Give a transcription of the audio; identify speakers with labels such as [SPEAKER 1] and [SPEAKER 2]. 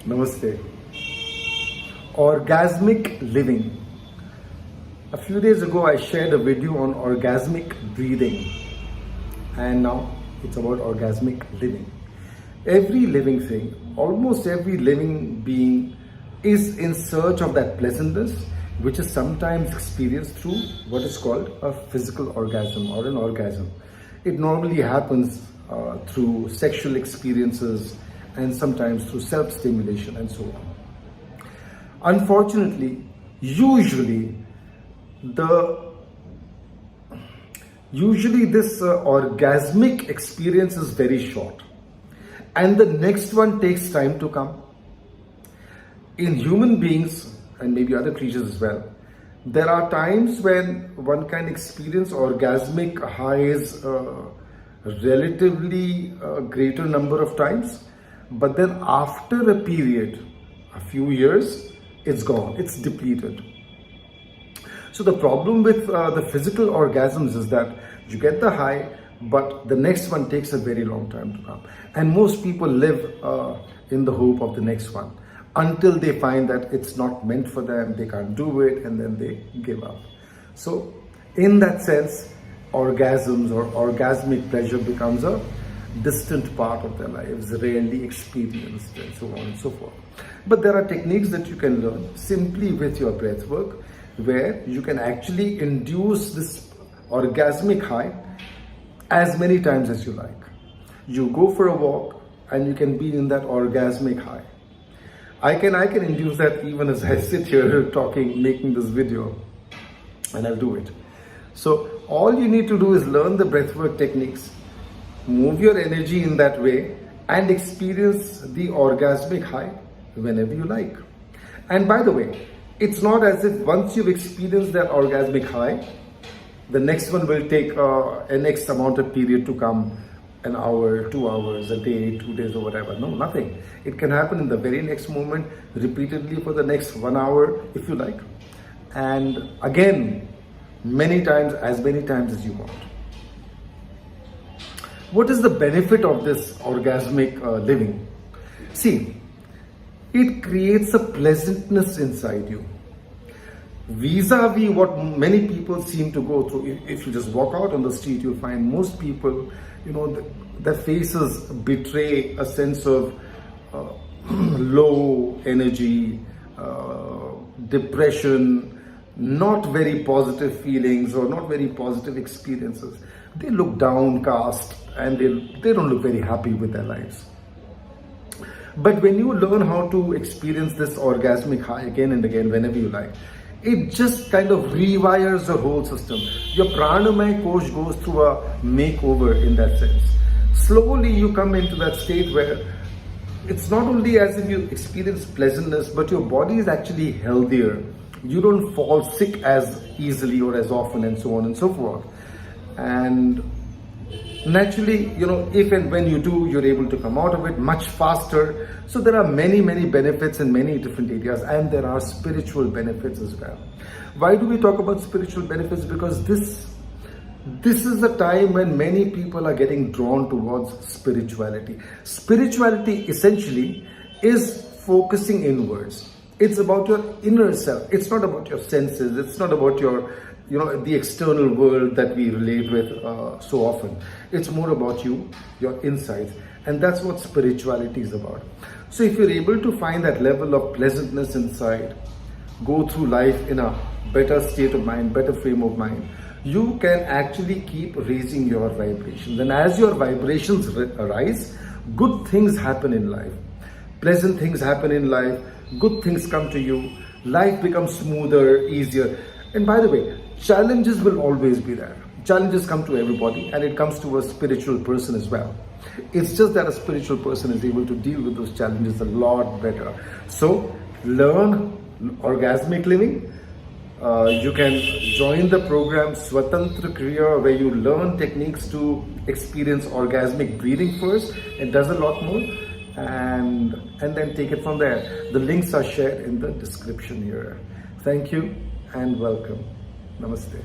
[SPEAKER 1] Namaste. Orgasmic living. A few days ago, I shared a video on orgasmic breathing, and now it's about orgasmic living. Every living thing, almost every living being, is in search of that pleasantness, which is sometimes experienced through what is called a physical orgasm or an orgasm. It normally happens through sexual experiences and sometimes through self-stimulation and so on. Unfortunately, usually this orgasmic experience is very short, and the next one takes time to come. In human beings and maybe other creatures as well, there are times when one can experience orgasmic highs relatively greater number of times, but then after a period, a few years, it's gone, it's depleted. So the problem with the physical orgasms is that you get the high, but the next one takes a very long time to come. And most people live in the hope of the next one until they find that it's not meant for them, they can't do it, and then they give up. So in that sense, orgasms or orgasmic pleasure becomes a distant part of their lives, rarely experienced, and so on and so forth. But there are techniques that you can learn simply with your breath work, where you can actually induce this orgasmic high as many times as you like. You go for a walk and you can be in that orgasmic high. I can induce that even as I sit here talking, making this video, and I'll do it. So all you need to do is learn the breathwork techniques, move your energy in that way, and experience the orgasmic high whenever you like. And by the way, it's not as if once you've experienced that orgasmic high, the next one will take an X amount of period to come, an hour, 2 hours, a day, 2 days or whatever. No, nothing. It can happen in the very next moment, repeatedly for the next 1 hour if you like. And again, many times, as many times as you want. What is the benefit of this orgasmic living? See, it creates a pleasantness inside you. Vis-a-vis what many people seem to go through. If you just walk out on the street, you'll find most people, their faces betray a sense of low energy, depression, not very positive feelings or not very positive experiences. They look downcast and they don't look very happy with their lives. But when you learn how to experience this orgasmic high again and again, whenever you like, it just kind of rewires the whole system. Your pranamaya kosh goes through a makeover in that sense. Slowly you come into that state where it's not only as if you experience pleasantness, but your body is actually healthier. You don't fall sick as easily or as often, and so on and so forth. And naturally, if and when you do, you're able to come out of it much faster. So there are many, many benefits in many different areas, and there are spiritual benefits as well. Why do we talk about spiritual benefits? Because this is the time when many people are getting drawn towards spirituality. Spirituality essentially is focusing inwards. It's about your inner self. It's not about your senses. It's not about your the external world that we relate with so often. It's more about you, your insides. And that's what spirituality is about. So if you're able to find that level of pleasantness inside, go through life in a better state of mind, better frame of mind, you can actually keep raising your vibrations. And as your vibrations rise, good things happen in life. Pleasant things happen in life. Good things come to you. Life becomes smoother, easier. And by the way, challenges will always be there. Challenges come to everybody, and it comes to a spiritual person as well. It's just that a spiritual person is able to deal with those challenges a lot better. So learn orgasmic living. You can join the program Swatantra Kriya, where you learn techniques to experience orgasmic breathing first. It does a lot more, and then take it from there. The links are shared in the description here. Thank you and welcome. Namaste.